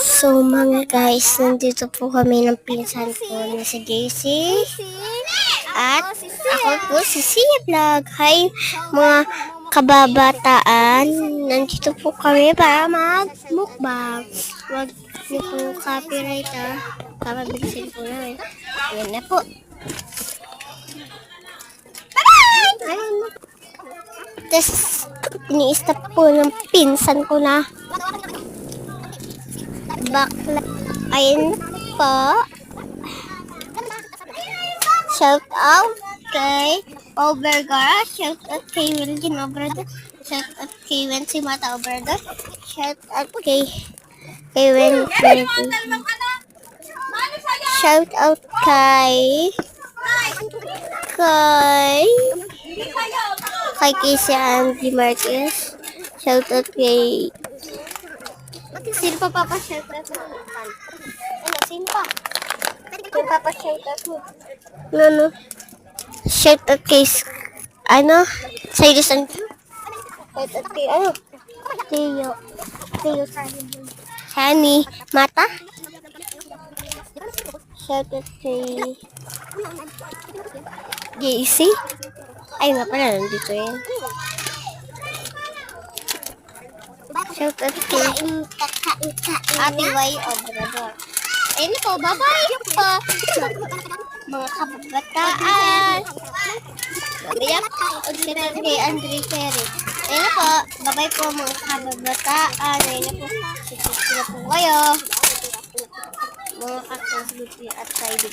So mga guys, nandito po kami ng pinsan ko na si JC. At ako po si Sia Vlog. Hi mga kababataan. Nandito po kami para mag-mukbang. Wag niyo po copyright Papabilisin po namin. Ayan na po. Ayan na. Tapos, ini-stop po ng pinsan ko na bakla. Ayun po. Shout out kay Obergar. Shout out kay Wilgin Obrador. Shout out kay Wency Mata Obrador. Shout out kay Wency. Shout out kay Casey Andy Marquez. Shout out kay sino pa shout out mo? Ano, sino pa? Sino pa shout out mo? No. Shout out kay Cyrus and shout out kay Theo Sunny Mata. Shout out kay JC. Ay nga pala, nandito yun. Shout out kay Ate Y Obrador. Ayun po, bye-bye po. Mga kababataan. Mamaya po, shout out kay Andre Ferry. Ayun po, bye-bye po mga kababataan. Ayun po, shout out po kayo. Mga kakasluti at kaibigan.